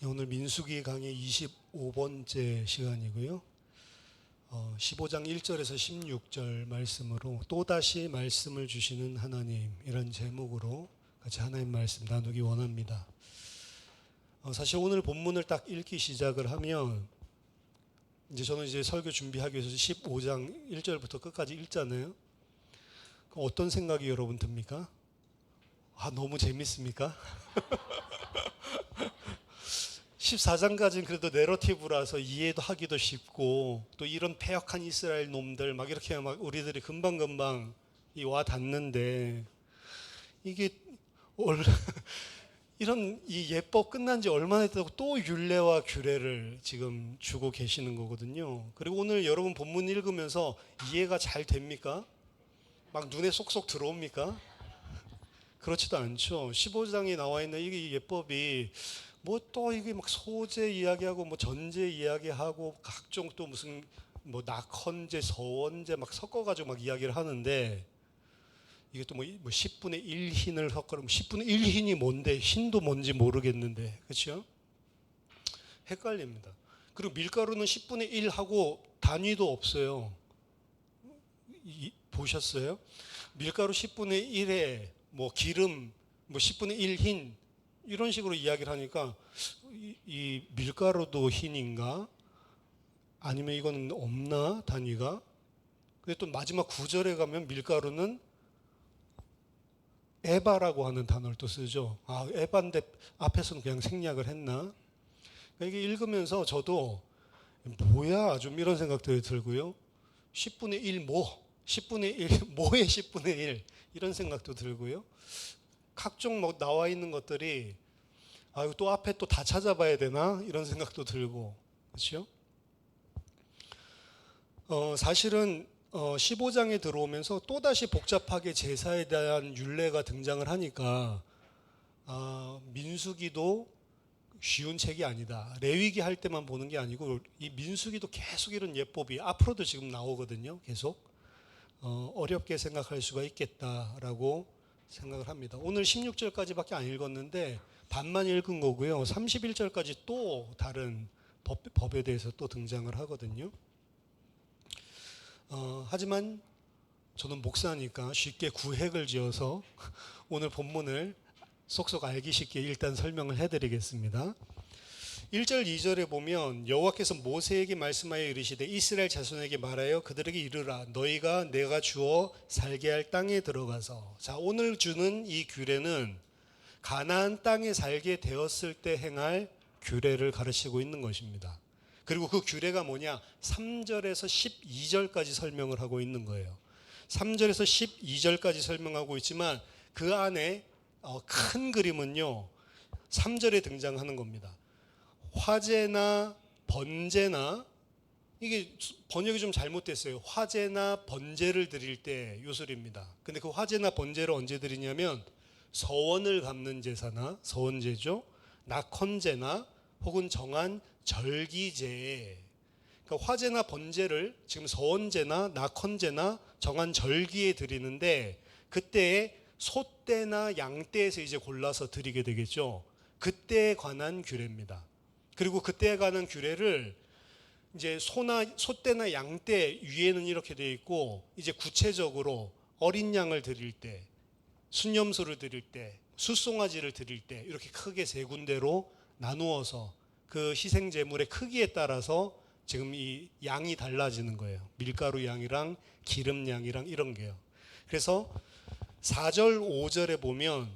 오늘 민수기 강의 25번째 시간이고요. 15장 1절에서 16절 말씀으로 또다시 말씀을 주시는 하나님, 이런 제목으로 같이 하나님 말씀 나누기 원합니다. 사실 오늘 본문을 딱 읽기 시작을 하면 저는 설교 준비하기 위해서 15장 1절부터 끝까지 읽잖아요. 어떤 생각이 여러분 듭니까? 너무 재밌습니까? 14장까지는 그래도 내러티브라서 이해도 하기도 쉽고, 또 이런 패역한 이스라엘 놈들 막 이렇게 막 우리들이 금방금방 와 닿는데, 이게 이런 이 예법 끝난 지 얼마나 됐다고 또 율례와 규례를 지금 주고 계시는 거거든요. 그리고 오늘 여러분 본문 읽으면서 이해가 잘 됩니까? 막 눈에 쏙쏙 들어옵니까? 그렇지도 않죠. 15장에 나와 있는 이 예법이 또 이게 막 소제 이야기하고 전제 이야기하고 각종 또 무슨 낙헌제, 서원제 막 섞어가지고 막 이야기를 하는데, 이게 또 10분의 1 흰을 섞으면 10분의 1 흰이 뭔데, 흰도 뭔지 모르겠는데, 그렇죠? 헷갈립니다. 그리고 밀가루는 10분의 1 하고 단위도 없어요. 보셨어요? 밀가루 10분의 1에 기름 10분의 1 흰, 이런 식으로 이야기를 하니까 이 밀가루도 흰인가? 아니면 이건 없나? 단위가? 근데 또 마지막 구절에 가면 밀가루는 에바라고 하는 단어를 또 쓰죠. 에바인데 앞에서는 그냥 생략을 했나? 그러니까 이게 읽으면서 저도 뭐야? 좀 이런 생각들이 들고요. 10분의 1 10분의 1 뭐의 10분의 1 이런 생각도 들고요. 각종 나와 있는 것들이 이거 또 앞에 또 다 찾아봐야 되나 이런 생각도 들고, 그렇죠? 사실은 15장에 들어오면서 또다시 복잡하게 제사에 대한 율례가 등장을 하니까 민수기도 쉬운 책이 아니다. 레위기 할 때만 보는 게 아니고 이 민수기도 계속 이런 예법이 앞으로도 지금 나오거든요. 계속 어렵게 생각할 수가 있겠다라고 생각을 합니다. 오늘 16절까지밖에 안 읽었는데 반만 읽은 거고요. 31절까지 또 다른 법에 대해서 또 등장을 하거든요. 하지만 저는 목사니까 쉽게 구획을 지어서 오늘 본문을 속속 알기 쉽게 일단 설명을 해드리겠습니다. 1절 2절에 보면 여호와께서 모세에게 말씀하여 이르시되 이스라엘 자손에게 말하여 그들에게 이르라 너희가 내가 주어 살게 할 땅에 들어가서. 자, 오늘 주는 이 규례는 가나안 땅에 살게 되었을 때 행할 규례를 가르치고 있는 것입니다. 그리고 그 규례가 뭐냐? 3절에서 12절까지 설명을 하고 있는 거예요. 3절에서 12절까지 설명하고 있지만 그 안에 큰 그림은요, 3절에 등장하는 겁니다. 화제나 번제나, 이게 번역이 좀 잘못됐어요. 화제나 번제를 드릴 때 요소리입니다. 근데 그 화제나 번제를 언제 드리냐면 서원을 갚는 제사나 서원제죠. 낙헌제나 혹은 정한 절기제에, 그러니까 화제나 번제를 지금 서원제나 낙헌제나 정한 절기에 드리는데, 그때에 소떼나 양떼에서 이제 골라서 드리게 되겠죠. 그때에 관한 규례입니다. 그리고 그때에 관한 규례를 이제 소떼나 양떼 위에는 이렇게 되어 있고, 이제 구체적으로 어린 양을 드릴 때, 순염소를 드릴 때, 숫송아지를 드릴 때 이렇게 크게 세 군데로 나누어서 그 희생 제물의 크기에 따라서 지금 이 양이 달라지는 거예요. 밀가루 양이랑 기름 양이랑 이런 게요. 그래서 4절 5절에 보면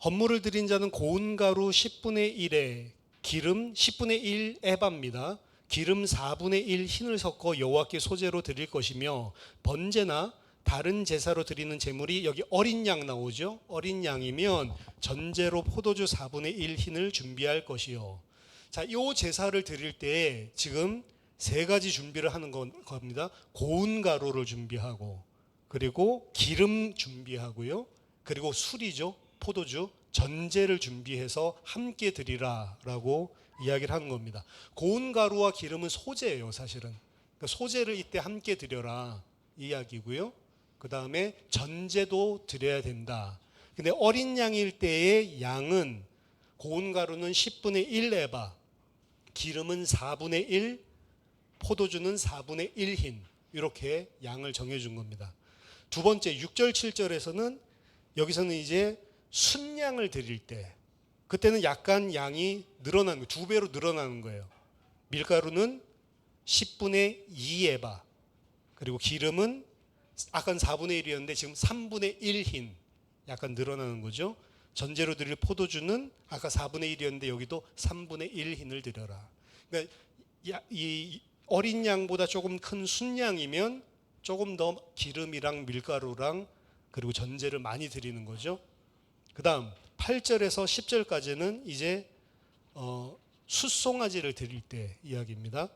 헌물을 드린 자는 고운 가루 10분의 1에 기름 10분의 1 에바입니다. 기름 4분의 1 흰을 섞어 여호와께 소제로 드릴 것이며, 번제나 다른 제사로 드리는 제물이, 여기 어린 양 나오죠. 어린 양이면 전제로 포도주 4분의 1 흰을 준비할 것이요. 자, 이 제사를 드릴 때 지금 세 가지 준비를 하는 겁니다. 고운 가루를 준비하고, 그리고 기름 준비하고요, 그리고 술이죠, 포도주, 전제를 준비해서 함께 드리라라고 이야기를 하는 겁니다. 고운 가루와 기름은 소제예요, 사실은. 그러니까 소제를 이때 함께 드려라 이야기고요. 그 다음에 전제도 드려야 된다. 근데 어린 양일 때의 양은 고운 가루는 10분의 1 에바, 기름은 4분의 1, 포도주는 4분의 1흰, 이렇게 양을 정해준 겁니다. 두 번째 6절 7절에서는 여기서는 이제 순양을 드릴 때 그때는 약간 양이 늘어나는 거예요. 2배로 늘어나는 거예요. 밀가루는 10분의 2 에바, 그리고 기름은 아까 4분의 1이었는데 지금 3분의 1흰, 약간 늘어나는 거죠. 전제로 드릴 포도주는 아까 4분의 1이었는데 여기도 3분의 1흰을 드려라. 그러니까 이 어린 양보다 조금 큰 순양이면 조금 더 기름이랑 밀가루랑 그리고 전제를 많이 드리는 거죠. 그 다음 8절에서 10절까지는 이제 숫송아지를 드릴 때 이야기입니다.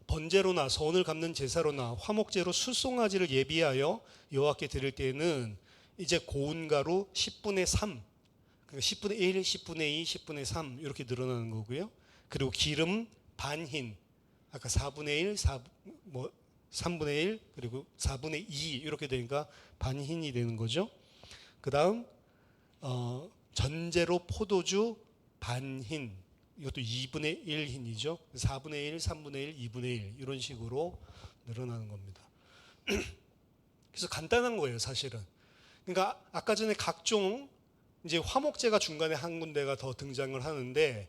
번제로나 서원을 갚는 제사로나 화목제로 숫송아지를 예비하여 여호와께 드릴 때에는 이제 고운 가루 10분의 3, 그러니까 10분의 1, 10분의 2, 10분의 3 이렇게 늘어나는 거고요. 그리고 기름 반흰, 아까 4분의 1, 3분의 1, 그리고 4분의 2 이렇게 되니까 반흰이 되는 거죠. 그 다음 전제로 포도주 반흰, 이것도 2분의 1 흰이죠. 4분의 1, 3분의 1, 2분의 1 이런 식으로 늘어나는 겁니다. 그래서 간단한 거예요, 사실은. 그러니까 아까 전에 각종 이제 화목제가 중간에 한 군데가 더 등장을 하는데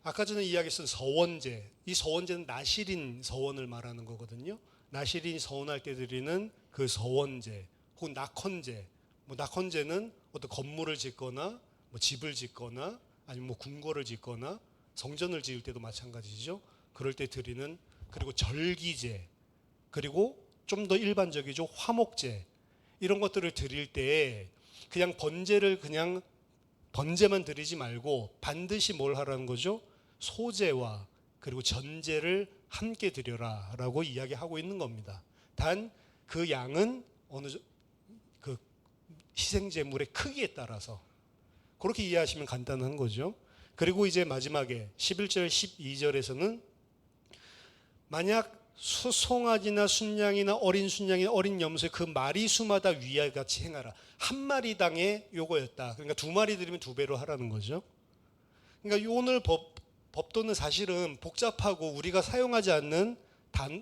아까 전에 이야기했던 서원제, 이 서원제는 나실인 서원을 말하는 거거든요. 나실인이 서원할 때 드리는 그 서원제 혹은 낙헌제, 낙헌제는 어떤 건물을 짓거나 집을 짓거나 아니면 궁궐을 짓거나 성전을 지을 때도 마찬가지죠. 그럴 때 드리는, 그리고 절기제, 그리고 좀 더 일반적이죠, 화목제, 이런 것들을 드릴 때 그냥 번제만 드리지 말고 반드시 뭘 하라는 거죠? 소제와 그리고 전제를 함께 드려라 라고 이야기하고 있는 겁니다. 단 그 양은 그 희생제물의 크기에 따라서 그렇게 이해하시면 간단한 거죠. 그리고 이제 마지막에 11절 12절에서는 만약 수송아지나 순양이나 어린 순양이나 어린 염소의 그 마리수마다 위와 같이 행하라. 한 마리당에 요거였다. 그러니까 2마리 드리면 2배로 하라는 거죠. 그러니까 오늘 법도는 사실은 복잡하고 우리가 사용하지 않는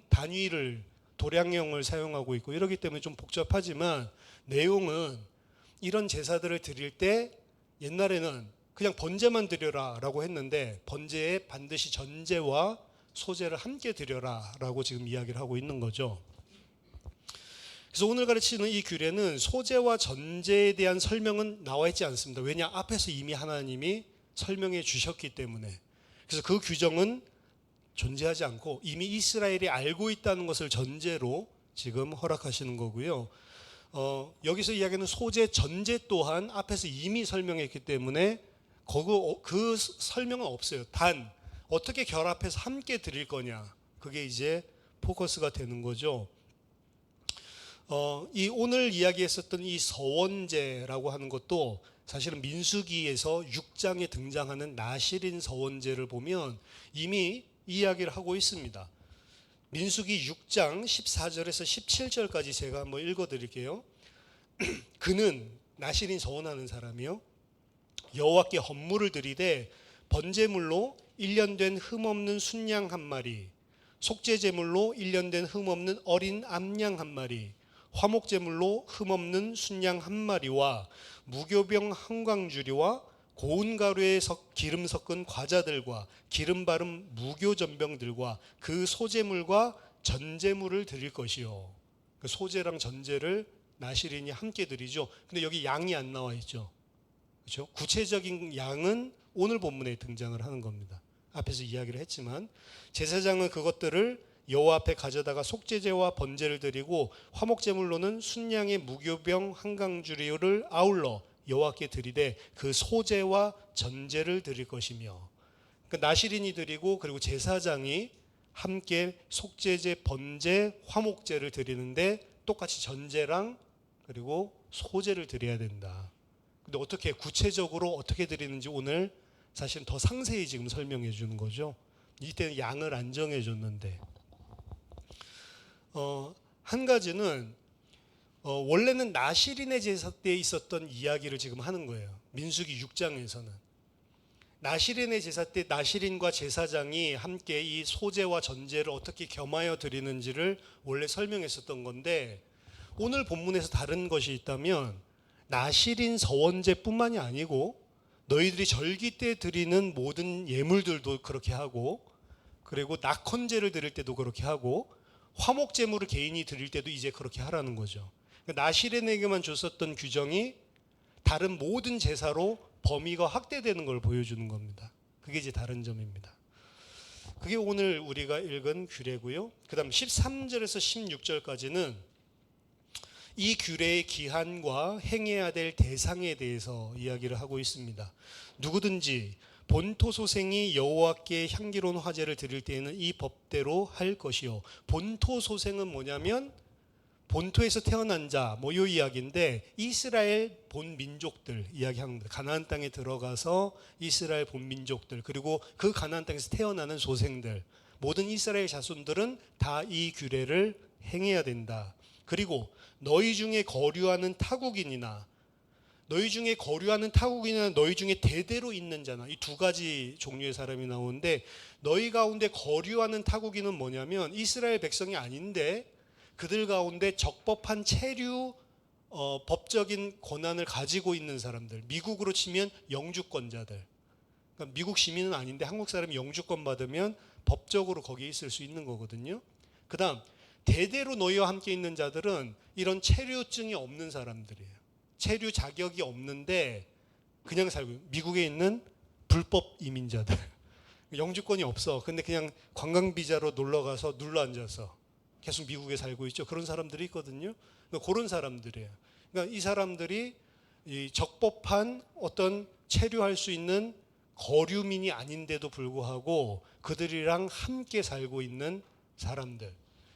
단위를, 도량형을 사용하고 있고 이러기 때문에 좀 복잡하지만 내용은 이런 제사들을 드릴 때 옛날에는 그냥 번제만 드려라 라고 했는데 번제에 반드시 전제와 소제를 함께 드려라 라고 지금 이야기를 하고 있는 거죠. 그래서 오늘 가르치는 이 규례는 소제와 전제에 대한 설명은 나와 있지 않습니다. 왜냐? 앞에서 이미 하나님이 설명해 주셨기 때문에. 그래서 그 규정은 존재하지 않고 이미 이스라엘이 알고 있다는 것을 전제로 지금 허락하시는 거고요. 여기서 이야기하는 소제, 전제 또한 앞에서 이미 설명했기 때문에 그 설명은 없어요. 단 어떻게 결합해서 함께 드릴 거냐, 그게 이제 포커스가 되는 거죠. 이 오늘 이야기했었던 이 서원제라고 하는 것도 사실은 민수기에서 6장에 등장하는 나실인 서원제를 보면 이미 이야기를 하고 있습니다. 민수기 6장 14절에서 17절까지 제가 한번 읽어드릴게요. 그는, 나실인 서원하는 사람이요, 여호와께 헌물을 드리되 번제물로 1년 된 흠없는 순양 한 마리, 속죄제물로 1년 된 흠없는 어린 암양 한 마리, 화목제물로 흠없는 순양 한 마리와 무교병 한 광주리와 고운 가루에 기름 섞은 과자들과 기름 바른 무교전병들과 그 소제물과 전제물을 드릴 것이요. 그 소제랑 전제를 나실인이 함께 드리죠. 근데 여기 양이 안 나와 있죠. 그렇죠? 구체적인 양은 오늘 본문에 등장을 하는 겁니다. 앞에서 이야기를 했지만 제사장은 그것들을 여호와 앞에 가져다가 속죄제와 번제를 드리고 화목제물로는 순양의 무교병 한 강주리를 아울러 여호와께 드리되 그 소제와 전제를 드릴 것이며, 그러니까 나실인이 드리고 그리고 제사장이 함께 속죄제, 번제, 화목제를 드리는데 똑같이 전제랑 그리고 소제를 드려야 된다. 근데 어떻게 구체적으로 어떻게 드리는지 오늘 사실 더 상세히 지금 설명해 주는 거죠. 이때는 양을 안 정해 줬는데 한 가지는 원래는 나실인의 제사 때 있었던 이야기를 지금 하는 거예요. 민수기 6장에서는. 나시린의 제사 때 나시린과 제사장이 함께 이 소제와 전제를 어떻게 겸하여 드리는지를 원래 설명했었던 건데, 오늘 본문에서 다른 것이 있다면 나시린 서원제뿐만이 아니고 너희들이 절기 때 드리는 모든 예물들도 그렇게 하고, 그리고 낙헌제를 드릴 때도 그렇게 하고, 화목제물을 개인이 드릴 때도 이제 그렇게 하라는 거죠. 나시린에게만 줬었던 규정이 다른 모든 제사로 범위가 확대되는 걸 보여주는 겁니다. 그게 이제 다른 점입니다. 그게 오늘 우리가 읽은 규례고요. 그 다음 13절에서 16절까지는 이 규례의 기한과 행해야 될 대상에 대해서 이야기를 하고 있습니다. 누구든지 본토소생이 여호와께 향기로운 화제를 드릴 때에는 이 법대로 할 것이요. 본토소생은 뭐냐면 본토에서 태어난 자, 뭐 요 이야기인데, 이스라엘 본 민족들 이야기합니다. 가나안 땅에 들어가서 이스라엘 본 민족들, 그리고 그 가나안 땅에서 태어나는 소생들, 모든 이스라엘 자손들은 다 이 규례를 행해야 된다. 그리고 너희 중에 거류하는 타국인이나 너희 중에 대대로 있는 자나, 이 두 가지 종류의 사람이 나오는데, 너희 가운데 거류하는 타국인은 뭐냐면 이스라엘 백성이 아닌데 그들 가운데 적법한 체류 법적인 권한을 가지고 있는 사람들, 미국으로 치면 영주권자들. 그러니까 미국 시민은 아닌데 한국 사람이 영주권 받으면 법적으로 거기에 있을 수 있는 거거든요. 그 다음 대대로 너희와 함께 있는 자들은 이런 체류증이 없는 사람들이에요. 체류 자격이 없는데 그냥 살고, 미국에 있는 불법 이민자들, 영주권이 없어. 근데 그냥 관광비자로 놀러가서 눌러앉아서 계속 미국에 살고 있죠. 그런 사람들이 있거든요. 그러니까 그런 사람들이에요. 그러니까 이 사람들이 이 적법한 어떤 체류할 수 있는 거류민이 아닌데도 불구하고 그들이랑 함께 살고 있는 사람들.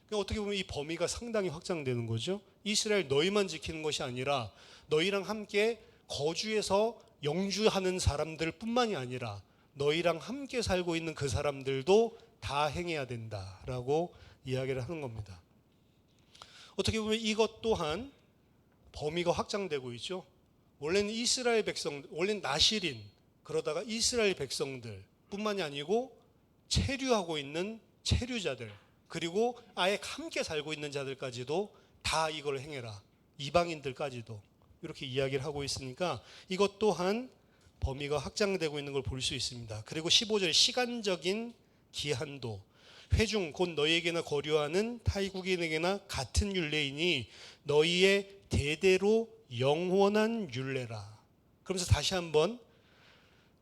그러니까 어떻게 보면 이 범위가 상당히 확장되는 거죠. 이스라엘 너희만 지키는 것이 아니라 너희랑 함께 거주해서 영주하는 사람들 뿐만이 아니라 너희랑 함께 살고 있는 그 사람들도 다 행해야 된다라고 이야기를 하는 겁니다. 어떻게 보면 이것 또한 범위가 확장되고 있죠. 원래는 이스라엘 백성, 원래는 나시린, 그러다가 이스라엘 백성들 뿐만이 아니고 체류하고 있는 체류자들, 그리고 아예 함께 살고 있는 자들까지도 다 이걸 행해라. 이방인들까지도 이렇게 이야기를 하고 있으니까 이것 또한 범위가 확장되고 있는 걸 볼 수 있습니다. 그리고 15절 시간적인 기한도, 회중 곧 너희에게나 거류하는 타국인에게나 같은 율례이니 너희의 대대로 영원한 율례라. 그러면서 다시 한번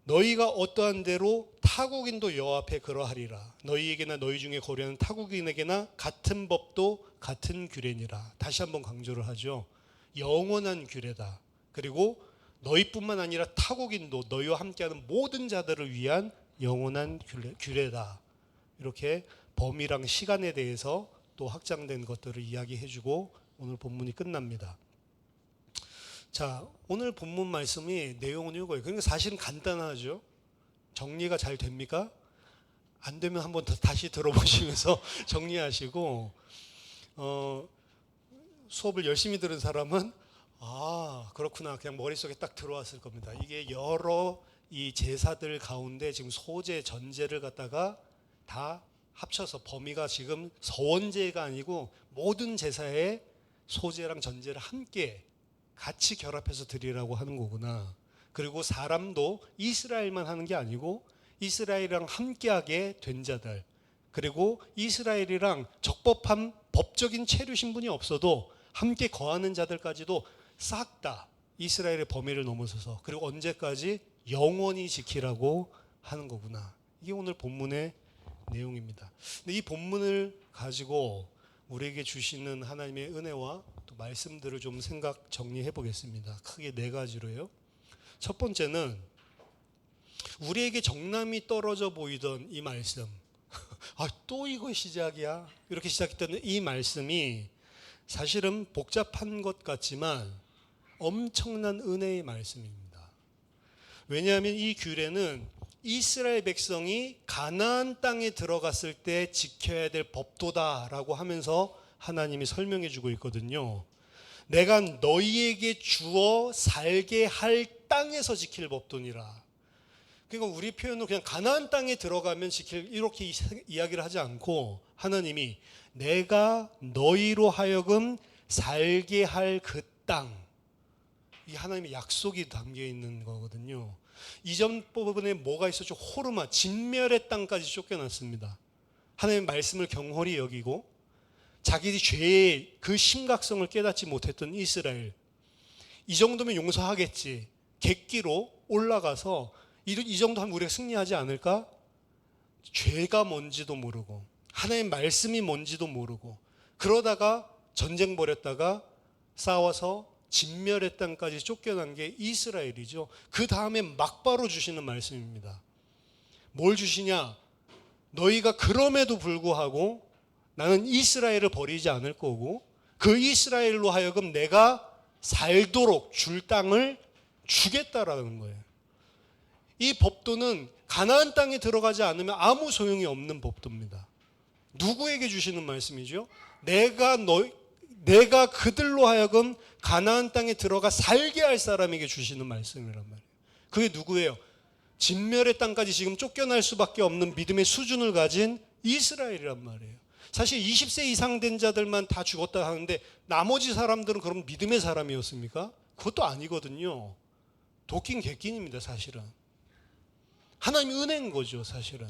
너희가 어떠한 대로 타국인도 여호와 앞에 그러하리라. 너희에게나 너희 중에 거류하는 타국인에게나 같은 법도 같은 규례니라. 다시 한번 강조를 하죠. 영원한 규례다. 그리고 너희뿐만 아니라 타국인도 너희와 함께하는 모든 자들을 위한 영원한 규례다. 이렇게 범위랑 시간에 대해서 또 확장된 것들을 이야기해주고 오늘 본문이 끝납니다. 자, 오늘 본문 말씀이 내용은 이거예요. 그러니까 사실은 간단하죠. 정리가 잘 됩니까? 안 되면 한번 다시 들어보시면서 정리하시고, 수업을 열심히 들은 사람은 아 그렇구나, 그냥 머릿속에 딱 들어왔을 겁니다. 이게 여러 이 제사들 가운데 지금 소제, 전제를 갖다가 다 합쳐서 범위가 지금 서원제가 아니고 모든 제사에 소제랑 전제를 함께 같이 결합해서 드리라고 하는 거구나. 그리고 사람도 이스라엘만 하는 게 아니고 이스라엘이랑 함께하게 된 자들, 그리고 이스라엘이랑 적법한 법적인 체류 신분이 없어도 함께 거하는 자들까지도 싹 다 이스라엘의 범위를 넘어서서, 그리고 언제까지 영원히 지키라고 하는 거구나. 이게 오늘 본문의 내용입니다. 근데 이 본문을 가지고 우리에게 주시는 하나님의 은혜와 또 말씀들을 좀 생각 정리해 보겠습니다. 크게 네 가지로요. 첫 번째는 우리에게 정남이 떨어져 보이던 이 말씀, 또 이거 시작이야, 이렇게 시작했던 이 말씀이 사실은 복잡한 것 같지만 엄청난 은혜의 말씀입니다. 왜냐하면 이 규례는 이스라엘 백성이 가나안 땅에 들어갔을 때 지켜야 될 법도다라고 하면서 하나님이 설명해 주고 있거든요. 내가 너희에게 주어 살게 할 땅에서 지킬 법도니라. 그러니까 우리 표현은 그냥 가나안 땅에 들어가면 지킬 이렇게 이야기를 하지 않고 하나님이 내가 너희로 하여금 살게 할 그 땅, 이 하나님의 약속이 담겨 있는 거거든요. 이전 부분에 뭐가 있었죠? 호르마, 진멸의 땅까지 쫓겨났습니다. 하나님의 말씀을 경홀히 여기고 자기들이 죄의 그 심각성을 깨닫지 못했던 이스라엘, 이 정도면 용서하겠지, 객기로 올라가서 이 정도 하면 우리가 승리하지 않을까? 죄가 뭔지도 모르고 하나님의 말씀이 뭔지도 모르고 그러다가 전쟁 벌였다가 싸워서 진멸의 땅까지 쫓겨난 게 이스라엘이죠. 그 다음에 막바로 주시는 말씀입니다. 뭘 주시냐? 너희가 그럼에도 불구하고 나는 이스라엘을 버리지 않을 거고 그 이스라엘로 하여금 내가 살도록 줄 땅을 주겠다라는 거예요. 이 법도는 가나안 땅에 들어가지 않으면 아무 소용이 없는 법도입니다. 누구에게 주시는 말씀이죠? 내가 그들로 하여금 가나안 땅에 들어가 살게 할 사람에게 주시는 말씀이란 말이에요. 그게 누구예요? 진멸의 땅까지 지금 쫓겨날 수밖에 없는 믿음의 수준을 가진 이스라엘이란 말이에요. 사실 20세 이상 된 자들만 다 죽었다 하는데 나머지 사람들은 그럼 믿음의 사람이었습니까? 그것도 아니거든요. 도끼인 객긴입니다, 사실은. 하나님의 은혜인 거죠, 사실은.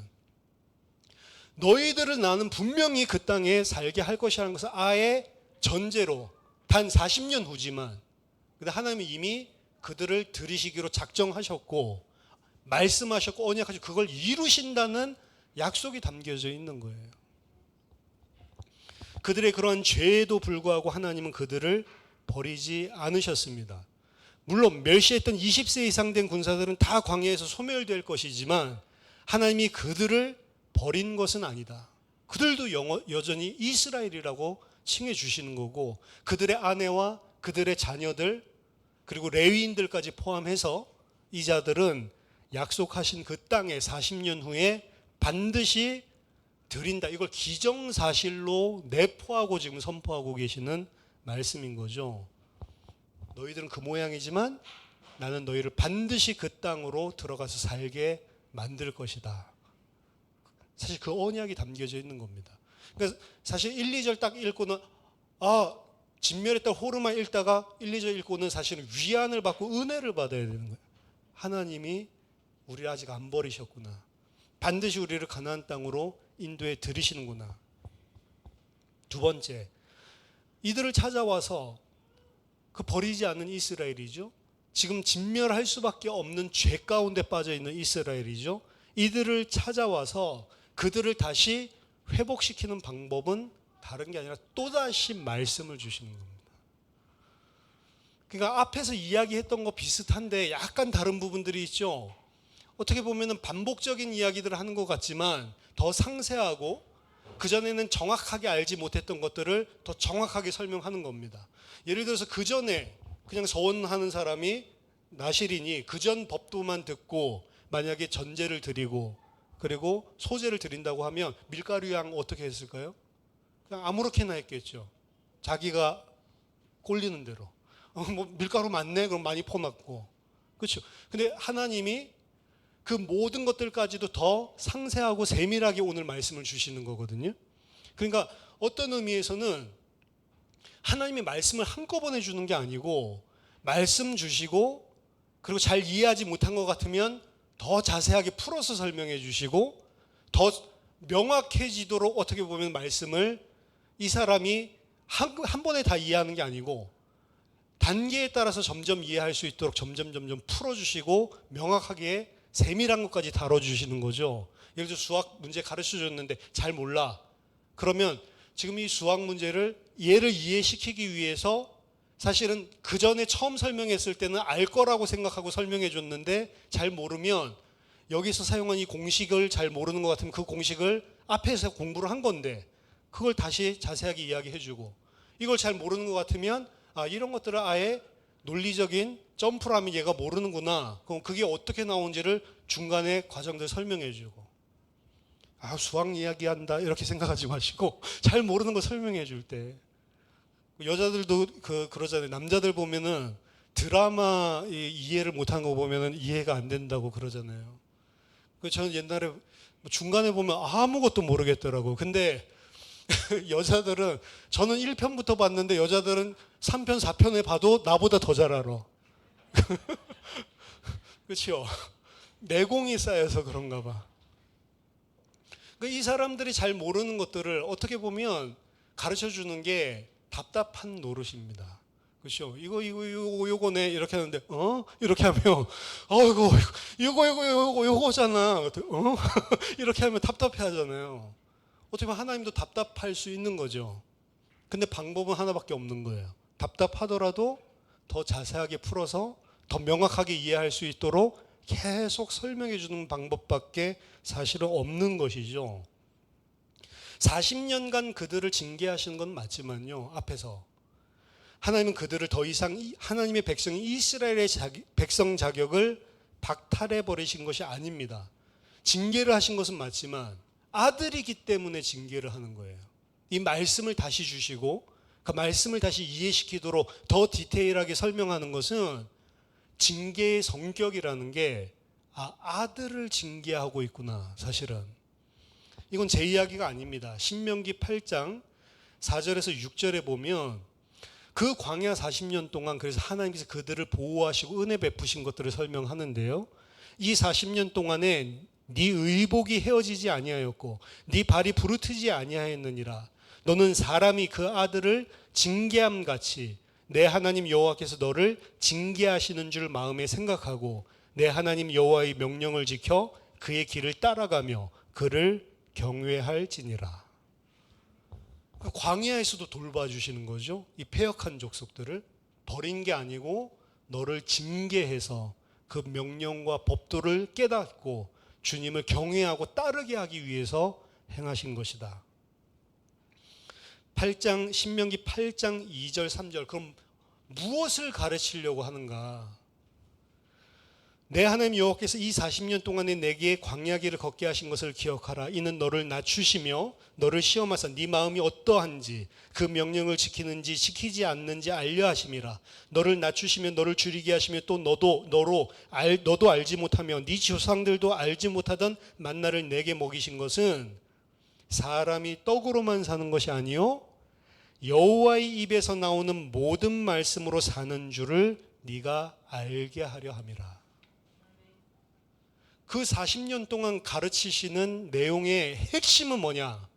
너희들을 나는 분명히 그 땅에 살게 할 것이라는 것을 아예 전제로 단 40년 후지만 근데 하나님이 이미 그들을 들이시기로 작정하셨고 말씀하셨고 언약하셨고 그걸 이루신다는 약속이 담겨져 있는 거예요. 그들의 그러한 죄에도 불구하고 하나님은 그들을 버리지 않으셨습니다. 물론 멸시했던 20세 이상 된 군사들은 다 광야에서 소멸될 것이지만 하나님이 그들을 버린 것은 아니다. 그들도 여전히 이스라엘이라고 칭해 주시는 거고 그들의 아내와 그들의 자녀들 그리고 레위인들까지 포함해서 이 자들은 약속하신 그 땅에 40년 후에 반드시 드린다. 이걸 기정사실로 내포하고 지금 선포하고 계시는 말씀인 거죠. 너희들은 그 모양이지만 나는 너희를 반드시 그 땅으로 들어가서 살게 만들 것이다. 사실 그 언약이 담겨져 있는 겁니다. 그러니까 사실 1, 2절 딱 읽고는 진멸의 땅 호르마 읽다가 1, 2절 읽고는 사실은 위안을 받고 은혜를 받아야 되는 거예요. 하나님이 우리를 아직 안 버리셨구나. 반드시 우리를 가나안 땅으로 인도해 들이시는구나. 두 번째, 이들을 찾아와서 그 버리지 않는 이스라엘이죠. 지금 진멸할 수밖에 없는 죄 가운데 빠져 있는 이스라엘이죠. 이들을 찾아와서 그들을 다시 회복시키는 방법은 다른 게 아니라 또다시 말씀을 주시는 겁니다. 그러니까 앞에서 이야기했던 거 비슷한데 약간 다른 부분들이 있죠. 어떻게 보면 반복적인 이야기들을 하는 것 같지만 더 상세하고 그전에는 정확하게 알지 못했던 것들을 더 정확하게 설명하는 겁니다. 예를 들어서 그전에 그냥 서원하는 사람이 나실이니 그전 법도만 듣고 만약에 전제를 드리고 그리고 소제를 드린다고 하면 밀가루 양 어떻게 했을까요? 그냥 아무렇게나 했겠죠. 자기가 꼴리는 대로. 뭐 밀가루 많네? 그럼 많이 퍼놨고. 그렇죠. 근데 하나님이 그 모든 것들까지도 더 상세하고 세밀하게 오늘 말씀을 주시는 거거든요. 그러니까 어떤 의미에서는 하나님이 말씀을 한꺼번에 주는 게 아니고 말씀 주시고 그리고 잘 이해하지 못한 것 같으면 더 자세하게 풀어서 설명해 주시고 더 명확해지도록 어떻게 보면 말씀을 이 사람이 한 번에 다 이해하는 게 아니고 단계에 따라서 점점 이해할 수 있도록 점점 풀어주시고 명확하게 세밀한 것까지 다뤄주시는 거죠. 예를 들어 수학 문제 가르쳐 줬는데 잘 몰라. 그러면 지금 이 수학 문제를 얘를 이해시키기 위해서 사실은 그 전에 처음 설명했을 때는 알 거라고 생각하고 설명해 줬는데 잘 모르면 여기서 사용한 이 공식을 잘 모르는 것 같으면 그 공식을 앞에서 공부를 한 건데 그걸 다시 자세하게 이야기해 주고 이걸 잘 모르는 것 같으면 이런 것들을 아예 논리적인 점프를 하면 얘가 모르는구나. 그럼 그게 어떻게 나오는지를 중간에 과정들 설명해 주고 수학 이야기한다 이렇게 생각하지 마시고 잘 모르는 거 설명해 줄 때 여자들도 그러잖아요. 남자들 보면은 드라마 이해를 못한 거 보면은 이해가 안 된다고 그러잖아요. 저는 옛날에 중간에 보면 아무것도 모르겠더라고. 근데 여자들은, 저는 1편부터 봤는데 여자들은 3편, 4편에 봐도 나보다 더 잘 알아. 그렇죠? 내공이 쌓여서 그런가 봐. 이 사람들이 잘 모르는 것들을 어떻게 보면 가르쳐 주는 게 답답한 노릇입니다. 그렇죠? 요거네. 이렇게 하는데, 이렇게 하면, 요거잖아. 이렇게 하면 답답해 하잖아요. 어떻게 보면 하나님도 답답할 수 있는 거죠. 근데 방법은 하나밖에 없는 거예요. 답답하더라도 더 자세하게 풀어서 더 명확하게 이해할 수 있도록 계속 설명해 주는 방법밖에 사실은 없는 것이죠. 40년간 그들을 징계하시는 건 맞지만요, 앞에서 하나님은 그들을 더 이상 하나님의 백성인 이스라엘의 백성 자격을 박탈해 버리신 것이 아닙니다. 징계를 하신 것은 맞지만 아들이기 때문에 징계를 하는 거예요. 이 말씀을 다시 주시고 그 말씀을 다시 이해시키도록 더 디테일하게 설명하는 것은 징계의 성격이라는 게 아들을 징계하고 있구나. 사실은 이건 제 이야기가 아닙니다. 신명기 8장 4절에서 6절에 보면 그 광야 40년 동안 그래서 하나님께서 그들을 보호하시고 은혜 베푸신 것들을 설명하는데요. 이 40년 동안에 네 의복이 헤어지지 아니하였고 네 발이 부르트지 아니하였느니라. 너는 사람이 그 아들을 징계함 같이 내 하나님 여호와께서 너를 징계하시는 줄 마음에 생각하고 내 하나님 여호와의 명령을 지켜 그의 길을 따라가며 그를 경외할지니라. 광야에서도 돌봐주시는 거죠. 이 패역한 족속들을 버린 게 아니고 너를 징계해서 그 명령과 법도를 깨닫고 주님을 경외하고 따르게 하기 위해서 행하신 것이다. 8장 신명기 8장 2절 3절 그럼 무엇을 가르치려고 하는가? 내 하나님 여호와께서 이 40년 동안에 내게 광야길을 걷게 하신 것을 기억하라. 이는 너를 낮추시며 너를 시험하사 네 마음이 어떠한지 그 명령을 지키는지 지키지 않는지 알려 하심이라. 너를 낮추시며 너를 줄이게 하시며 또 너도 알지 못하며 네 조상들도 알지 못하던 만나를 내게 먹이신 것은 사람이 떡으로만 사는 것이 아니요 여호와의 입에서 나오는 모든 말씀으로 사는 줄을 네가 알게 하려 함이라. 그 40년 동안 가르치시는 내용의 핵심은 뭐냐?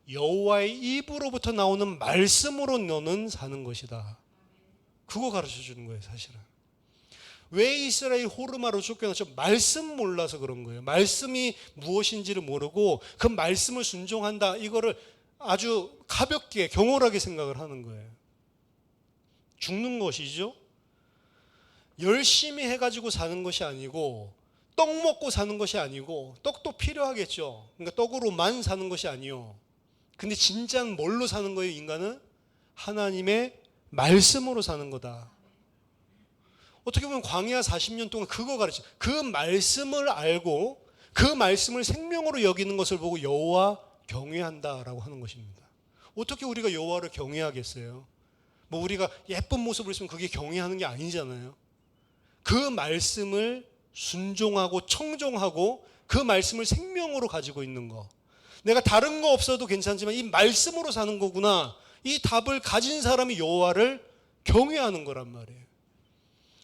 여호와의 입으로부터 나오는 말씀으로 너는 사는 것이다. 그거 가르쳐 주는 거예요, 사실은. 왜 이스라엘 호르마로 쫓겨났죠? 말씀 몰라서 그런 거예요. 말씀이 무엇인지를 모르고 그 말씀을 순종한다. 이거를 아주 가볍게 경홀하게 생각을 하는 거예요. 죽는 것이죠. 열심히 해가지고 사는 것이 아니고 떡 먹고 사는 것이 아니고 떡도 필요하겠죠. 그러니까 떡으로만 사는 것이 아니요. 근데 진짜는 뭘로 사는 거예요? 인간은 하나님의 말씀으로 사는 거다. 어떻게 보면 광야 40년 동안 그거 가르쳐. 그 말씀을 알고 그 말씀을 생명으로 여기는 것을 보고 여호와 경외한다라고 하는 것입니다. 어떻게 우리가 여호와를 경외하겠어요? 뭐 우리가 예쁜 모습을 있으면 그게 경외하는 게 아니잖아요. 그 말씀을 순종하고 청종하고 그 말씀을 생명으로 가지고 있는 거. 내가 다른 거 없어도 괜찮지만 이 말씀으로 사는 거구나. 이 답을 가진 사람이 여호와를 경외하는 거란 말이에요.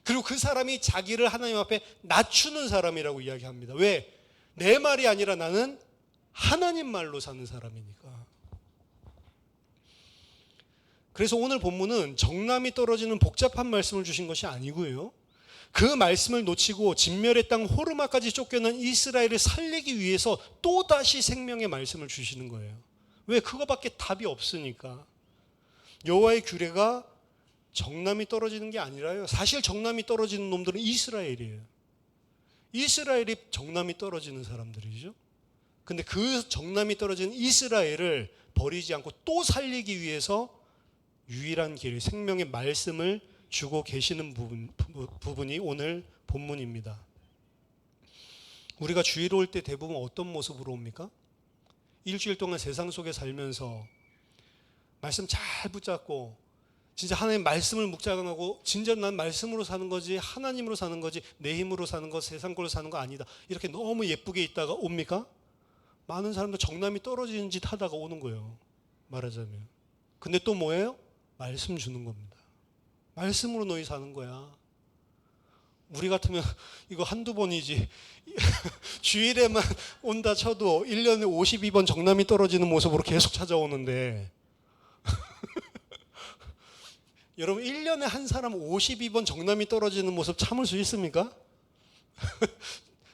그리고 그 사람이 자기를 하나님 앞에 낮추는 사람이라고 이야기합니다. 왜? 내 말이 아니라 나는 하나님 말로 사는 사람이니까. 그래서 오늘 본문은 정남이 떨어지는 복잡한 말씀을 주신 것이 아니고요. 그 말씀을 놓치고 진멸의 땅 호르마까지 쫓겨난 이스라엘을 살리기 위해서 또다시 생명의 말씀을 주시는 거예요. 왜? 그거밖에 답이 없으니까. 여호와의 규례가 정남이 떨어지는 게 아니라요. 사실 정남이 떨어지는 놈들은 이스라엘이에요. 이스라엘이 정남이 떨어지는 사람들이죠. 근데 그 정남이 떨어지는 이스라엘을 버리지 않고 또 살리기 위해서 유일한 길, 생명의 말씀을 주고 계시는 부분이 오늘 본문입니다. 우리가 주일에 올 때 대부분 어떤 모습으로 옵니까? 일주일 동안 세상 속에 살면서 말씀 잘 붙잡고 진짜 하나님 말씀을 묵상하고 진짜 난 말씀으로 사는 거지 하나님으로 사는 거지 내 힘으로 사는 거 세상 걸로 사는 거 아니다. 이렇게 너무 예쁘게 있다가 옵니까? 많은 사람들 정남이 떨어지는 짓 하다가 오는 거예요. 말하자면. 근데 또 뭐예요? 말씀 주는 겁니다. 말씀으로 너희 사는 거야. 우리 같으면 이거 한두 번이지. 주일에만 온다 쳐도 1년에 52번 정남이 떨어지는 모습으로 계속 찾아오는데 여러분 1년에 한 사람 52번 정남이 떨어지는 모습 참을 수 있습니까?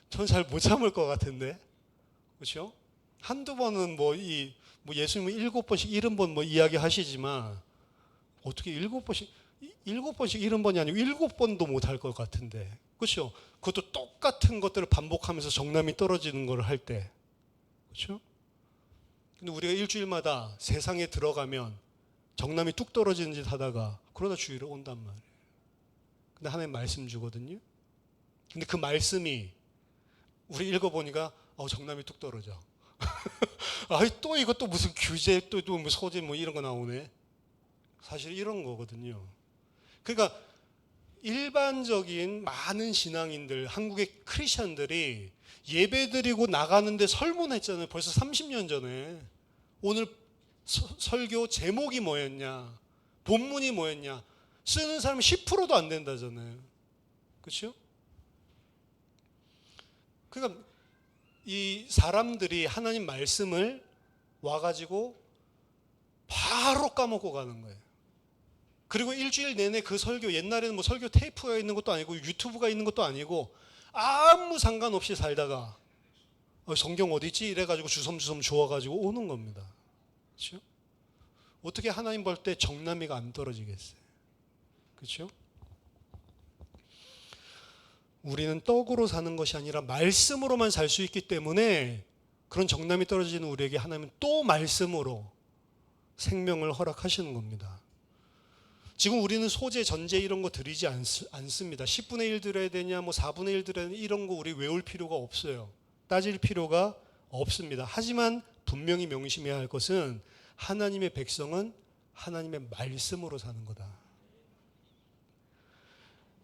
전 잘 못 참을 것 같은데. 그렇죠? 한두 번은 뭐 예수님은 7번씩 70번 뭐 이야기 하시지만 어떻게 7번씩 70번이 아니고 7번도 못 할 것 같은데. 그렇죠? 그것도 똑같은 것들을 반복하면서 정남이 떨어지는 걸 할 때. 그렇죠? 근데 우리가 일주일마다 세상에 들어가면 정남이 뚝 떨어지는 짓 하다가 그러다 주일에 온단 말이에요. 근데 하나님 말씀 주거든요. 근데 그 말씀이 우리 읽어보니까 정남이 뚝 떨어져. 또 이것도 무슨 규제 또 뭐 소재 뭐 이런 거 나오네. 사실 이런 거거든요. 그러니까 일반적인 많은 신앙인들, 한국의 크리스천들이 예배드리고 나가는데 설문했잖아요. 벌써 30년 전에. 오늘 설교 제목이 뭐였냐, 본문이 뭐였냐, 쓰는 사람 10%도 안 된다잖아요. 그렇죠? 그러니까 이 사람들이 하나님 말씀을 와가지고 바로 까먹고 가는 거예요. 그리고 일주일 내내 그 설교, 옛날에는 뭐 설교 테이프가 있는 것도 아니고 유튜브가 있는 것도 아니고 아무 상관없이 살다가 성경 어디 있지? 이래가지고 주섬주섬 주워가지고 오는 겁니다. 그렇죠? 어떻게 하나님 볼 때 정남이가 안 떨어지겠어요? 그렇죠? 우리는 떡으로 사는 것이 아니라 말씀으로만 살 수 있기 때문에 그런 정남이 떨어지는 우리에게 하나님은 또 말씀으로 생명을 허락하시는 겁니다. 지금 우리는 소재, 전제 이런 거 드리지 않습니다. 10분의 1 드려야 되냐, 뭐 4분의 1 드려야 되냐, 이런 거 우리 외울 필요가 없어요. 따질 필요가 없습니다. 하지만 분명히 명심해야 할 것은 하나님의 백성은 하나님의 말씀으로 사는 거다.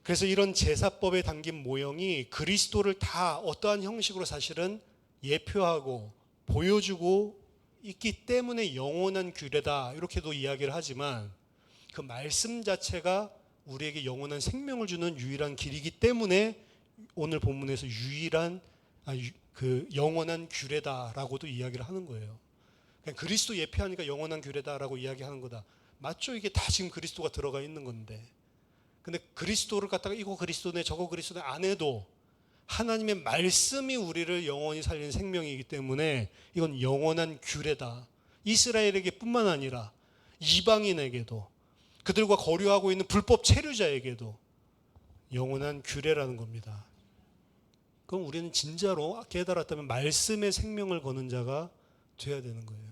그래서 이런 제사법에 담긴 모형이 그리스도를 다 어떠한 형식으로 사실은 예표하고 보여주고 있기 때문에 영원한 규례다 이렇게도 이야기를 하지만 그 말씀 자체가 우리에게 영원한 생명을 주는 유일한 길이기 때문에 오늘 본문에서 그 영원한 규례다라고도 이야기를 하는 거예요. 그냥 그리스도 예표하니까 영원한 규례다라고 이야기하는 거다. 맞죠? 이게 다 지금 그리스도가 들어가 있는 건데. 근데 그리스도를 갖다가 이거 그리스도네 저거 그리스도네 안 해도 하나님의 말씀이 우리를 영원히 살리는 생명이기 때문에 이건 영원한 규례다. 이스라엘에게 뿐만 아니라 이방인에게도 그들과 거류하고 있는 불법 체류자에게도 영원한 규례라는 겁니다. 그럼 우리는 진짜로 깨달았다면 말씀의 생명을 거는 자가 돼야 되는 거예요.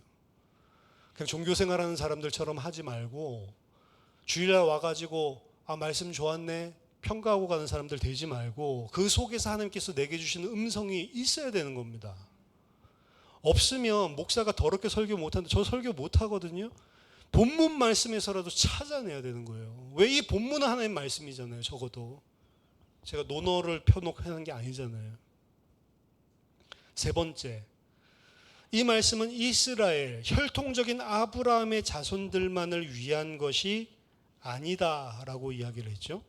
그냥 종교생활하는 사람들처럼 하지 말고 주일날 와가지고 말씀 좋았네 평가하고 가는 사람들 되지 말고 그 속에서 하나님께서 내게 주시는 음성이 있어야 되는 겁니다. 없으면 목사가 더럽게 설교 못하는데 저 설교 못하거든요. 본문 말씀에서라도 찾아내야 되는 거예요. 왜 이 본문은 하나님 말씀이잖아요. 적어도 제가 논어를 펴놓고 하는 게 아니잖아요. 세 번째, 이 말씀은 이스라엘 혈통적인 아브라함의 자손들만을 위한 것이 아니다라고 이야기를 했죠.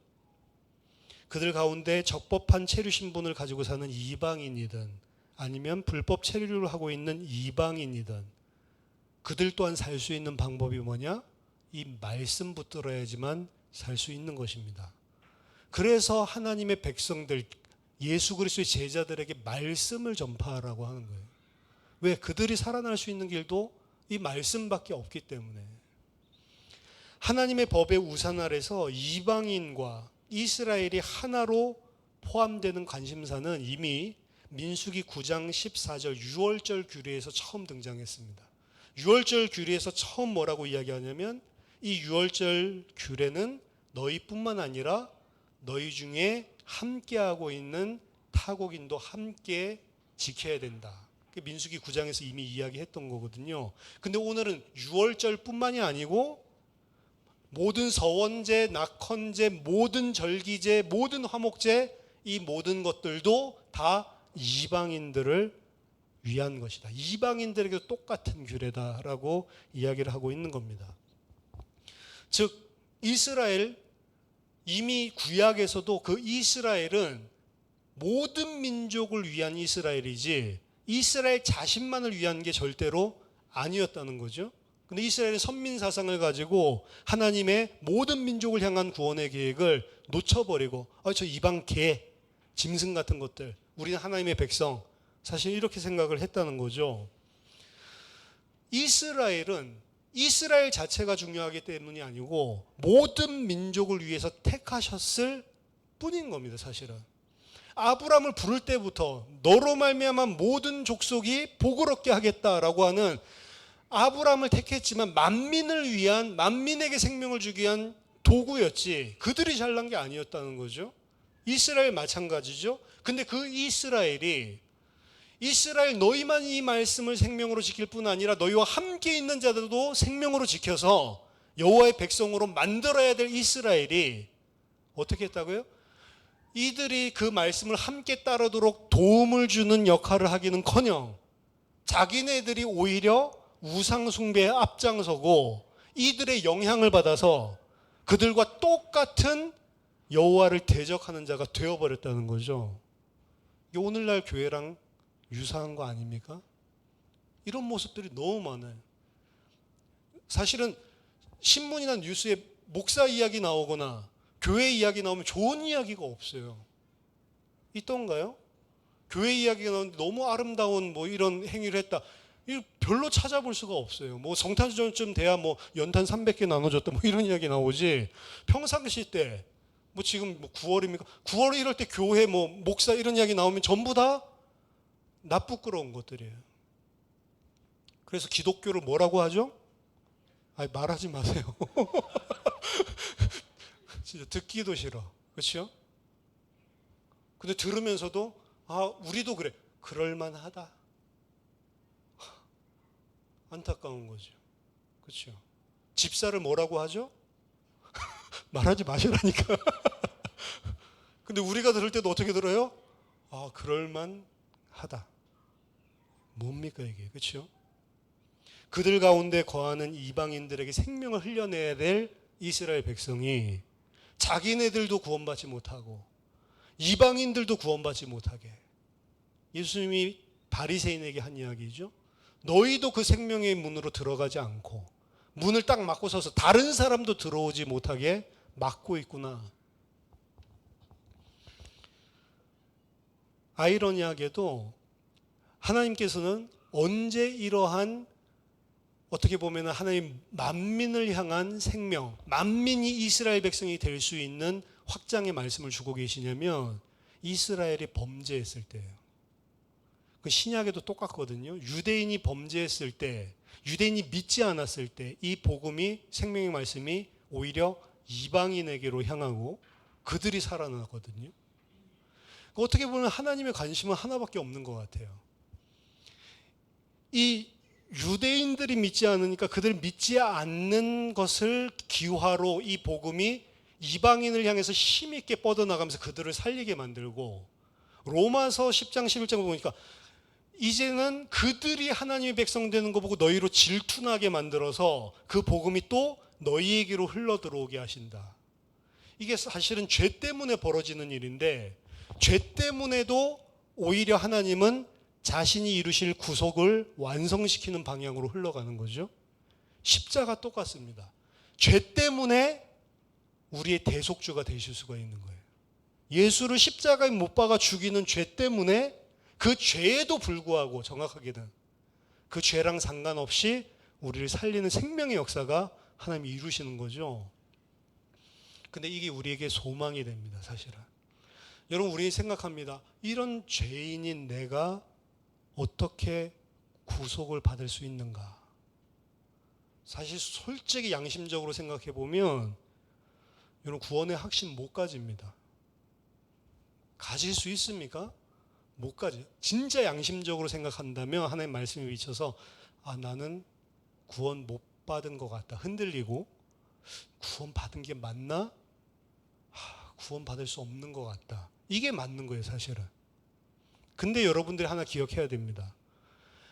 그들 가운데 적법한 체류 신분을 가지고 사는 이방인이든 아니면 불법 체류를 하고 있는 이방인이든 그들 또한 살 수 있는 방법이 뭐냐? 이 말씀 붙들어야지만 살 수 있는 것입니다. 그래서 하나님의 백성들 예수 그리스도의 제자들에게 말씀을 전파하라고 하는 거예요. 왜? 그들이 살아날 수 있는 길도 이 말씀밖에 없기 때문에. 하나님의 법의 우산 아래서 이방인과 이스라엘이 하나로 포함되는 관심사는 이미 민수기 9장 14절 유월절 규례에서 처음 등장했습니다. 유월절 규례에서 처음 뭐라고 이야기하냐면 이 유월절 규례는 너희뿐만 아니라 너희 중에 함께하고 있는 타국인도 함께 지켜야 된다. 민수기 9장에서 이미 이야기했던 거거든요. 근데 오늘은 유월절뿐만이 아니고 모든 서원제, 낙헌제, 모든 절기제, 모든 화목제, 이 모든 것들도 다 이방인들을 위한 것이다. 이방인들에게 똑같은 규례다라고 이야기를 하고 있는 겁니다. 즉 이스라엘, 이미 구약에서도 그 이스라엘은 모든 민족을 위한 이스라엘이지 이스라엘 자신만을 위한 게 절대로 아니었다는 거죠. 근데 이스라엘은 선민 사상을 가지고 하나님의 모든 민족을 향한 구원의 계획을 놓쳐버리고 저 이방 개, 짐승 같은 것들, 우리는 하나님의 백성, 사실 이렇게 생각을 했다는 거죠. 이스라엘은 이스라엘 자체가 중요하기 때문이 아니고 모든 민족을 위해서 택하셨을 뿐인 겁니다. 사실은 아브라함을 부를 때부터 너로 말미암아 모든 족속이 복을 얻게 하겠다라고 하는, 아브라함을 택했지만 만민을 위한, 만민에게 생명을 주기 위한 도구였지 그들이 잘난 게 아니었다는 거죠. 이스라엘 마찬가지죠. 근데 그 이스라엘이, 이스라엘 너희만 이 말씀을 생명으로 지킬 뿐 아니라 너희와 함께 있는 자들도 생명으로 지켜서 여호와의 백성으로 만들어야 될 이스라엘이 어떻게 했다고요? 이들이 그 말씀을 함께 따르도록 도움을 주는 역할을 하기는커녕 자기네들이 오히려 우상 숭배에 앞장서고 이들의 영향을 받아서 그들과 똑같은 여호와를 대적하는 자가 되어버렸다는 거죠. 이게 오늘날 교회랑 유사한 거 아닙니까? 이런 모습들이 너무 많아요. 사실은 신문이나 뉴스에 목사 이야기 나오거나 교회 이야기 나오면 좋은 이야기가 없어요. 있던가요? 교회 이야기가 나오는데 너무 아름다운 이런 행위를 했다. 별로 찾아볼 수가 없어요. 성탄절쯤 돼야 연탄 300개 나눠줬다 이런 이야기 나오지. 평상시 때 지금 9월입니까? 9월 이럴 때 교회 목사 이런 이야기 나오면 전부 다 나쁘끄러운 것들이에요. 그래서 기독교를 뭐라고 하죠? 말하지 마세요. 진짜 듣기도 싫어. 그렇죠? 근데 들으면서도 우리도 그래. 그럴만하다. 안타까운 거죠. 그렇죠? 집사를 뭐라고 하죠? 말하지 마시라니까. 근데 우리가 들을 때도 어떻게 들어요? 그럴만하다. 뭡니까 이게? 그렇죠? 그들 가운데 거하는 이방인들에게 생명을 흘려내야 될 이스라엘 백성이 자기네들도 구원받지 못하고 이방인들도 구원받지 못하게, 예수님이 바리새인에게 한 이야기죠. 너희도 그 생명의 문으로 들어가지 않고 문을 딱 막고 서서 다른 사람도 들어오지 못하게 막고 있구나. 아이러니하게도 하나님께서는 언제 이러한, 어떻게 보면 하나님 만민을 향한 생명, 만민이 이스라엘 백성이 될 수 있는 확장의 말씀을 주고 계시냐면 이스라엘이 범죄했을 때예요. 그 신약에도 똑같거든요. 유대인이 범죄했을 때, 유대인이 믿지 않았을 때 이 복음이, 생명의 말씀이 오히려 이방인에게로 향하고 그들이 살아나거든요. 어떻게 보면 하나님의 관심은 하나밖에 없는 것 같아요. 이 유대인들이 믿지 않으니까 그들 믿지 않는 것을 기화로 이 복음이 이방인을 향해서 힘있게 뻗어나가면서 그들을 살리게 만들고, 로마서 10장 11장 보니까 이제는 그들이 하나님의 백성 되는 거 보고 너희로 질투나게 만들어서 그 복음이 또 너희에게로 흘러 들어오게 하신다. 이게 사실은 죄 때문에 벌어지는 일인데, 죄 때문에도 오히려 하나님은 자신이 이루실 구속을 완성시키는 방향으로 흘러가는 거죠. 십자가 똑같습니다. 죄 때문에 우리의 대속주가 되실 수가 있는 거예요. 예수를 십자가에 못 박아 죽이는 죄 때문에, 그 죄에도 불구하고 정확하게는 그 죄랑 상관없이 우리를 살리는 생명의 역사가 하나님이 이루시는 거죠. 근데 이게 우리에게 소망이 됩니다, 사실은. 여러분, 우리 생각합니다. 이런 죄인인 내가 어떻게 구속을 받을 수 있는가? 사실 솔직히 양심적으로 생각해 보면 여러분, 구원의 확신 못 가집니다. 가질 수 있습니까? 못 가져요. 진짜 양심적으로 생각한다면 하나님 말씀에 비춰서 나는 구원 못 받은 것 같다, 흔들리고, 구원받은 게 맞나? 구원받을 수 없는 것 같다. 이게 맞는 거예요, 사실은. 근데 여러분들이 하나 기억해야 됩니다.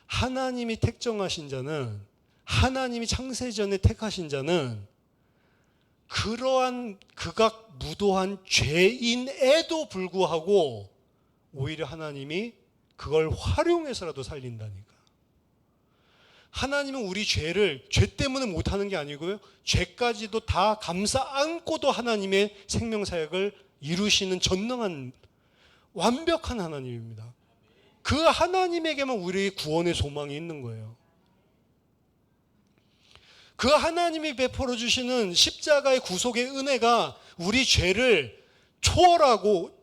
하나님이 택정하신 자는, 하나님이 창세전에 택하신 자는 그러한 극악 무도한 죄인에도 불구하고 오히려 하나님이 그걸 활용해서라도 살린다니까. 하나님은 우리 죄를 죄 때문에 못하는 게 아니고요, 죄까지도 다 감싸 안고도 하나님의 생명사역을 이루시는 전능한 완벽한 하나님입니다. 그 하나님에게만 우리의 구원의 소망이 있는 거예요. 그 하나님이 베풀어 주시는 십자가의 구속의 은혜가 우리 죄를 초월하고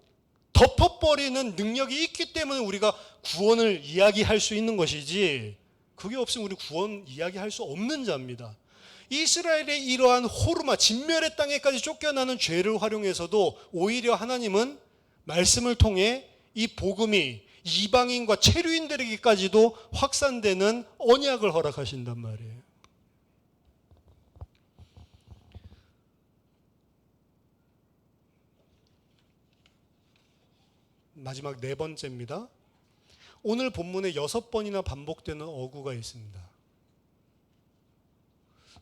덮어버리는 능력이 있기 때문에 우리가 구원을 이야기할 수 있는 것이지, 그게 없으면 우리 구원 이야기할 수 없는 자입니다. 이스라엘의 이러한 호르마, 진멸의 땅에까지 쫓겨나는 죄를 활용해서도 오히려 하나님은 말씀을 통해 이 복음이 이방인과 체류인들에게까지도 확산되는 언약을 허락하신단 말이에요. 마지막 네 번째입니다. 오늘 본문에 6번이나 반복되는 어구가 있습니다.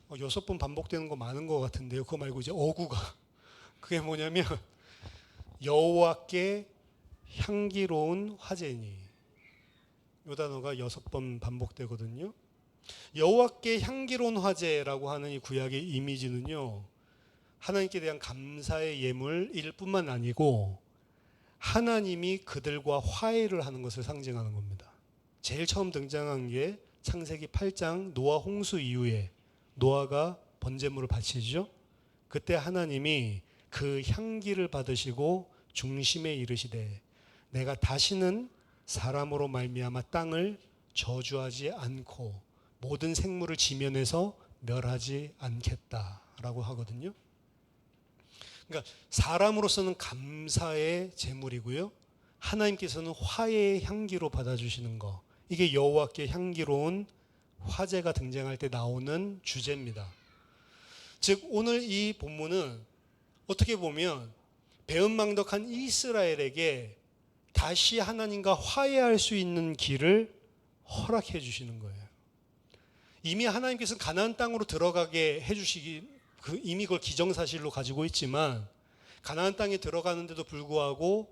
6번 반복되는 거 많은 것 같은데요. 그거 말고 이제 어구가, 그게 뭐냐면 여호와께 향기로운 화제니, 이 단어가 6번 반복되거든요. 여호와께 향기로운 화제라고 하는 이 구약의 이미지는요, 하나님께 대한 감사의 예물일 뿐만 아니고 하나님이 그들과 화해를 하는 것을 상징하는 겁니다. 제일 처음 등장한 게 창세기 8장 노아 홍수 이후에 노아가 번제물을 바치죠. 그때 하나님이 그 향기를 받으시고 중심에 이르시되 내가 다시는 사람으로 말미암아 땅을 저주하지 않고 모든 생물을 지면에서 멸하지 않겠다라고 하거든요. 그러니까 사람으로서는 감사의 제물이고요, 하나님께서는 화해의 향기로 받아주시는 거, 이게 여호와께 향기로운 화제가 등장할 때 나오는 주제입니다. 즉 오늘 이 본문은 어떻게 보면 배은망덕한 이스라엘에게 다시 하나님과 화해할 수 있는 길을 허락해 주시는 거예요. 이미 하나님께서는 가나안 땅으로 들어가게 해주시기, 이미 그걸 기정사실로 가지고 있지만 가나안 땅에 들어가는데도 불구하고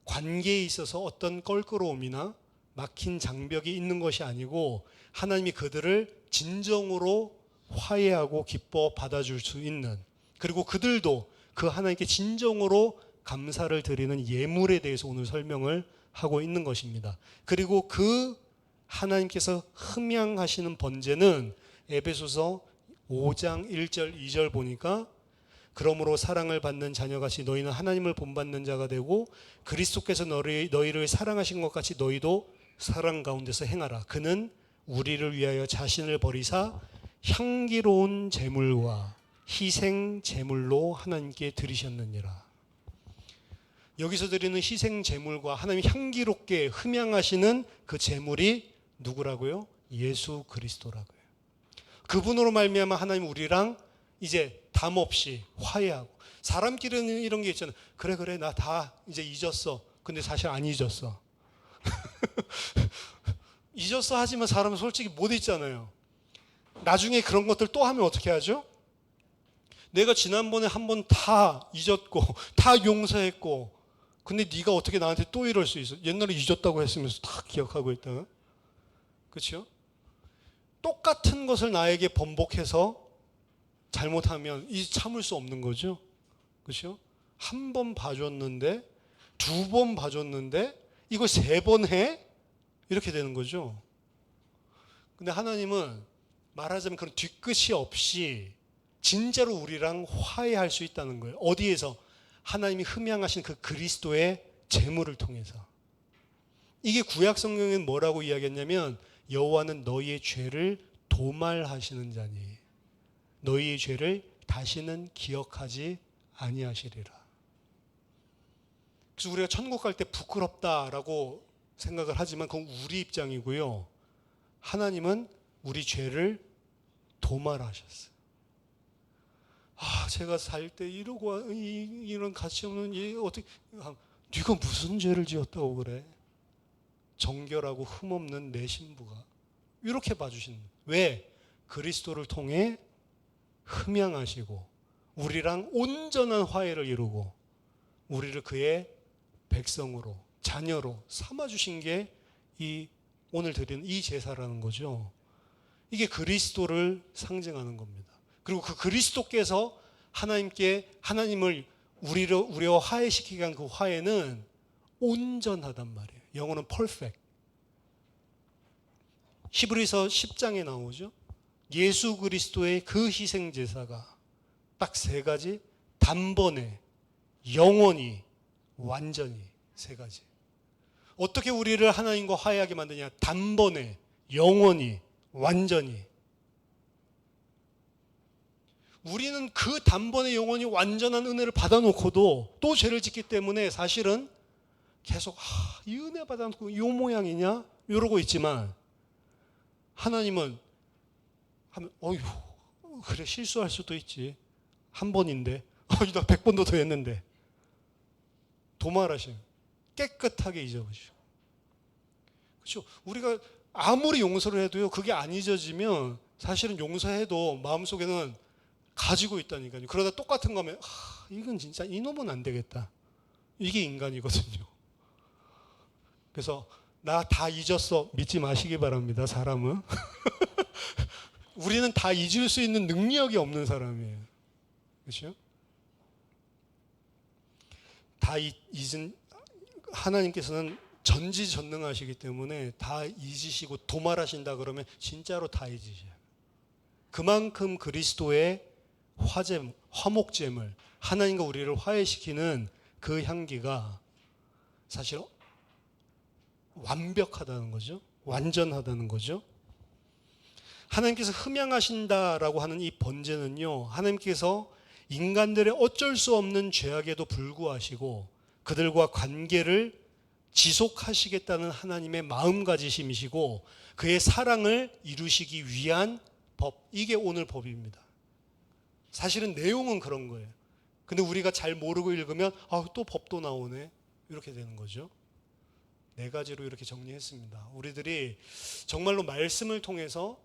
관계에 있어서 어떤 껄끄러움이나 막힌 장벽이 있는 것이 아니고 하나님이 그들을 진정으로 화해하고 기뻐 받아줄 수 있는, 그리고 그들도 그 하나님께 진정으로 감사를 드리는 예물에 대해서 오늘 설명을 하고 있는 것입니다. 그리고 그 하나님께서 흠양하시는 번제는 에베소서 5장 1절 2절 보니까 그러므로 사랑을 받는 자녀같이 너희는 하나님을 본받는 자가 되고 그리스도께서 너희를 사랑하신 것 같이 너희도 사랑 가운데서 행하라. 그는 우리를 위하여 자신을 버리사 향기로운 제물과 희생 제물로 하나님께 드리셨느니라. 여기서 드리는 희생 제물과 하나님 향기롭게 흠양하시는 그 제물이 누구라고요? 예수 그리스도라고요. 그분으로 말미암아 하나님 우리랑 이제 담 없이 화해하고, 사람끼리는 이런 게 있잖아요. 그래 나 다 이제 잊었어. 근데 사실 안 잊었어. 잊었어 하지만 사람은 솔직히 못 잊잖아요. 나중에 그런 것들 또 하면 어떻게 하죠? 내가 지난번에 한 번 다 잊었고 다 용서했고, 근데 네가 어떻게 나한테 또 이럴 수 있어? 옛날에 잊었다고 했으면서 다 기억하고 있다가. 그렇죠? 똑같은 것을 나에게 번복해서 잘못하면 이 참을 수 없는 거죠. 그렇죠? 한 번 봐줬는데, 두 번 봐줬는데 이걸 3번 해? 이렇게 되는 거죠. 근데 하나님은 말하자면 그런 뒤끝이 없이 진짜로 우리랑 화해할 수 있다는 거예요. 어디에서? 하나님이 흠양하신 그 그리스도의 제물을 통해서. 이게 구약 성경에는 뭐라고 이야기했냐면 여호와는 너희의 죄를 도말하시는 자니 너희의 죄를 다시는 기억하지 아니하시리라. 그래서 우리가 천국 갈 때 부끄럽다라고 생각을 하지만 그건 우리 입장이고요. 하나님은 우리 죄를 도말하셨어요. 제가 살 때 이러고 이런 가치 없는 어떻게 네가 무슨 죄를 지었다고 그래? 정결하고 흠없는 내 신부가 이렇게 봐주시는 거예요. 왜? 그리스도를 통해 흠양하시고 우리랑 온전한 화해를 이루고 우리를 그의 백성으로 자녀로 삼아주신 게 이 오늘 드리는 이 제사라는 거죠. 이게 그리스도를 상징하는 겁니다. 그리고 그 그리스도께서 하나님을 우리와 화해시키게 한 그 화해는 온전하단 말이에요. 영어는 perfect. 히브리서 10장에 나오죠. 예수 그리스도의 그 희생 제사가 딱 3가지, 단번에, 영원히, 완전히 3가지. 어떻게 우리를 하나님과 화해하게 만드냐? 단번에, 영원히, 완전히. 우리는 그 단번에 영원히 완전한 은혜를 받아놓고도 또 죄를 짓기 때문에 사실은 계속 이 은혜 받아놓고 이 모양이냐? 이러고 있지만 하나님은 그래 실수할 수도 있지. 한 번인데 나 100번도 더 했는데 도말하시는 깨끗하게 잊어버리죠. 그렇죠? 우리가 아무리 용서를 해도요 그게 안 잊어지면 사실은 용서해도 마음속에는 가지고 있다니까요. 그러다 똑같은 거면 이건 진짜 이놈은 안 되겠다. 이게 인간이거든요. 그래서 나 다 잊었어 믿지 마시기 바랍니다. 사람은 우리는 다 잊을 수 있는 능력이 없는 사람이에요. 그렇죠? 다 잊은 하나님께서는 전지전능하시기 때문에 다 잊으시고 도말하신다 그러면 진짜로 다 잊으셔요. 그만큼 그리스도의 화목제물, 하나님과 우리를 화해시키는 그 향기가 사실 완벽하다는 거죠. 완전하다는 거죠. 하나님께서 흠양하신다라고 하는 이 번제는요, 하나님께서 인간들의 어쩔 수 없는 죄악에도 불구하시고 그들과 관계를 지속하시겠다는 하나님의 마음가짐이시고 그의 사랑을 이루시기 위한 법, 이게 오늘 법입니다. 사실은 내용은 그런 거예요. 근데 우리가 잘 모르고 읽으면 또 법도 나오네 이렇게 되는 거죠. 4가지로 이렇게 정리했습니다. 우리들이 정말로 말씀을 통해서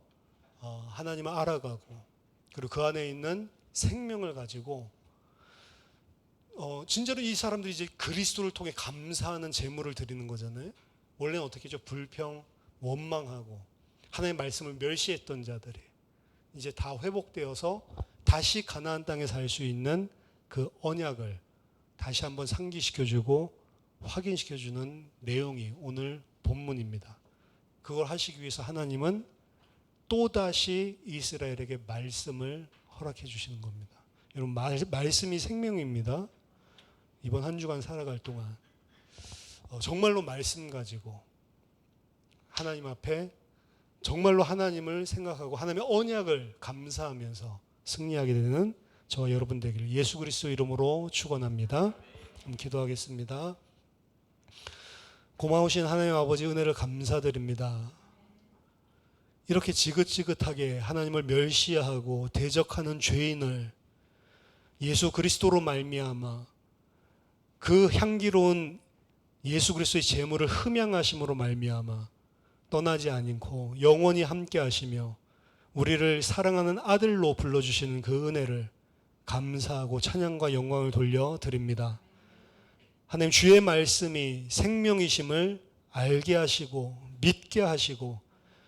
하나님을 알아가고 그리고 그 안에 있는 생명을 가지고 진짜로 이 사람들이 이제 그리스도를 통해 감사하는 제물을 드리는 거잖아요. 원래는 어떻게 했죠? 불평, 원망하고 하나님의 말씀을 멸시했던 자들이 이제 다 회복되어서 다시 가나안 땅에 살 수 있는 그 언약을 다시 한번 상기시켜주고 확인시켜주는 내용이 오늘 본문입니다. 그걸 하시기 위해서 하나님은 또다시 이스라엘에게 말씀을 허락해 주시는 겁니다. 여러분 말씀이 생명입니다. 이번 한 주간 살아갈 동안 정말로 말씀 가지고 하나님 앞에 정말로 하나님을 생각하고 하나님의 언약을 감사하면서 승리하게 되는 저와 여러분 되기를 예수 그리스도 이름으로 축원합니다. 기도하겠습니다. 고마우신 하나님 아버지 은혜를 감사드립니다. 이렇게 지긋지긋하게 하나님을 멸시하고 대적하는 죄인을 예수 그리스도로 말미암아 그 향기로운 예수 그리스도의 제물을 흠양하심으로 말미암아 떠나지 않고 영원히 함께 하시며 우리를 사랑하는 아들로 불러주시는 그 은혜를 감사하고 찬양과 영광을 돌려드립니다. 하나님 주의 말씀이 생명이심을 알게 하시고 믿게 하시고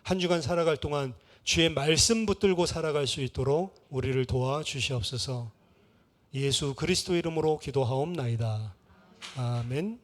한 주간 살아갈 동안 주의 말씀 붙들고 살아갈 수 있도록 우리를 도와주시옵소서. 예수 그리스도 이름으로 기도하옵나이다. 아멘.